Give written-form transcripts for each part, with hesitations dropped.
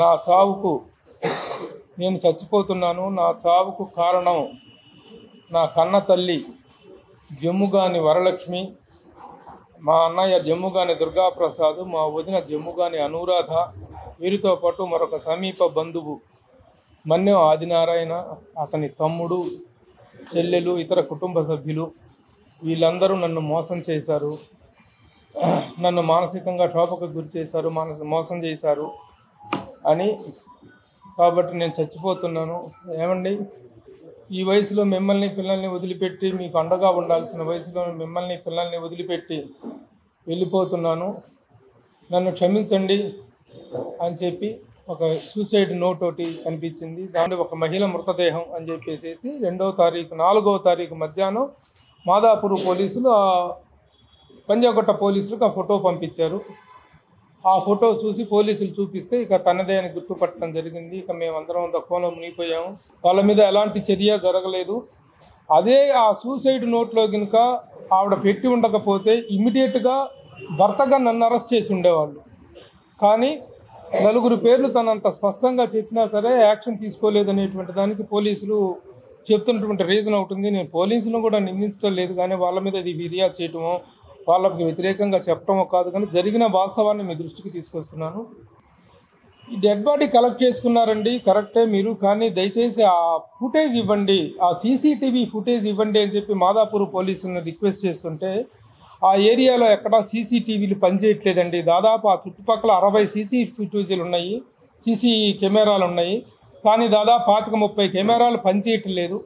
నా చావుకు నేను చచ్చిపోతున్నాను. నా చావుకు కారణం నా కన్న తల్లి జమ్ముగాని వరలక్ష్మి, మా అన్నయ్య జమ్ముగాని దుర్గాప్రసాద్, మా వదిన జమ్ముగాని అనురాధ, వీరితో పాటు మరొక సమీప బంధువు మన్యం ఆదినారాయణ, అతని తమ్ముడు, చెల్లెలు, ఇతర కుటుంబ సభ్యులు వీళ్ళందరూ నన్ను మోసం చేశారు. నన్ను మానసికంగా క్షోభకు గురి చేశారు, మోసం చేశారు అని. కాబట్టి నేను చచ్చిపోతున్నాను. ఏమండి, ఈ వయసులో మిమ్మల్ని పిల్లల్ని వదిలిపెట్టి, మీకు అండగా ఉండాల్సిన వయసులో మిమ్మల్ని పిల్లల్ని వదిలిపెట్టి వెళ్ళిపోతున్నాను, నన్ను క్షమించండి అని చెప్పి ఒక సూసైడ్ నోట్ ఒకటి కనిపించింది. దాంట్లో ఒక మహిళ మృతదేహం అని చెప్పేసి 4వ తారీఖు మధ్యాహ్నం మాదాపూర్ పోలీసులు, పంజాగుట్ట పోలీసులకు ఆ ఫోటో పంపించారు. ఆ ఫోటో చూసి పోలీసులు చూపిస్తే ఇక తనదే అని గుర్తుపట్టడం జరిగింది. ఇక మేమందరం దక్కువలో మునిగిపోయాము. వాళ్ళ మీద ఎలాంటి చర్య జరగలేదు. అదే ఆ సూసైడ్ నోట్లో కనుక ఆవిడ పెట్టి ఉండకపోతే ఇమ్మీడియట్గా భర్తగా నన్ను అరెస్ట్ చేసి ఉండేవాళ్ళు. కానీ 4 పేర్లు తనంత స్పష్టంగా చెప్పినా సరే యాక్షన్ తీసుకోలేదనేటువంటి దానికి పోలీసులు చెప్తున్నటువంటి రీజన్ అవుతుంది. నేను పోలీసులను కూడా నిందించడం లేదు, కానీ వాళ్ళ మీద ఇది ఫిర్యాదు చేయటమో వాళ్ళకి వ్యతిరేకంగా చెప్పటమో కాదు, కానీ జరిగిన వాస్తవాన్ని మీ దృష్టికి తీసుకొస్తున్నాను. ఈ డెడ్ బాడీ కలెక్ట్ చేసుకున్నారండి, కరెక్టే మీరు, కానీ దయచేసి ఆ ఫుటేజ్ ఇవ్వండి, ఆ సీసీటీవీ ఫుటేజ్ ఇవ్వండి అని చెప్పి మాదాపూర్ పోలీసులను రిక్వెస్ట్ చేస్తుంటే ఆ ఏరియాలో ఎక్కడా సీసీటీవీలు పనిచేయట్లేదండి. దాదాపు ఆ చుట్టుపక్కల 60 సీసీ ఫుటేజీలు ఉన్నాయి, సీసీ కెమెరాలు ఉన్నాయి, కానీ దాదాపు 25-30 కెమెరాలు పనిచేయటం లేదు.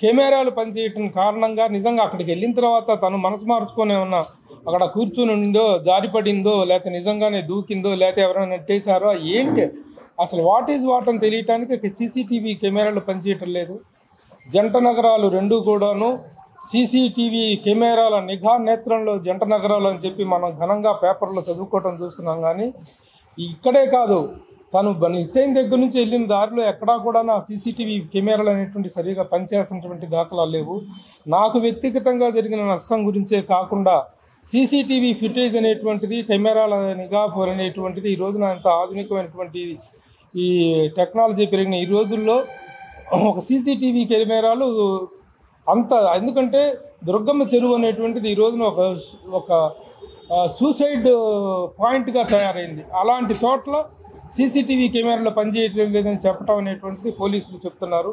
కెమెరాలు పనిచేయటం కారణంగా నిజంగా అక్కడికి వెళ్ళిన తర్వాత తను మనసు మార్చుకొని ఏమన్నా అక్కడ కూర్చుని ఉండిందో, జారిపడిందో, లేకపోతే నిజంగానే దూకిందో, లేకపోతే ఎవరైనా నెట్టేశారో ఏంటి అసలు వాట్ ఈజ్ వాట్ అని తెలియటానికి సీసీటీవీ కెమెరాలు పనిచేయటం లేదు. జంట నగరాలు 2 కూడాను సీసీటీవీ కెమెరాల నిఘా నేత్రంలో జంట నగరాలు అని చెప్పి మనం ఘనంగా పేపర్లో చదువుకోవటం చూస్తున్నాం. కానీ ఇక్కడే కాదు, తను నిశ్చయం దగ్గర నుంచి వెళ్ళిన దారిలో ఎక్కడా కూడా నా సీసీటీవీ కెమెరాలు అనేటువంటి సరిగా పనిచేసినటువంటి దాఖలాలు లేవు. నాకు వ్యక్తిగతంగా జరిగిన నష్టం గురించే కాకుండా సీసీటీవీ ఫుటేజ్ అనేటువంటిది, కెమెరాల నిఘా అనేటువంటిది ఈ రోజున అంత ఆధునికమైనటువంటి ఈ టెక్నాలజీ పెరిగిన ఈ రోజుల్లో ఒక సీసీటీవీ కెమెరాలు అంత, ఎందుకంటే దుర్గమ్మ చెరువు అనేటువంటిది ఈ రోజున ఒక సూసైడ్ పాయింట్గా తయారైంది. అలాంటి చోట్ల సీసీటీవీ కెమెరాలు పనిచేయట్లేదు లేదని చెప్పడం అనేటువంటిది పోలీసులు చెప్తున్నారు.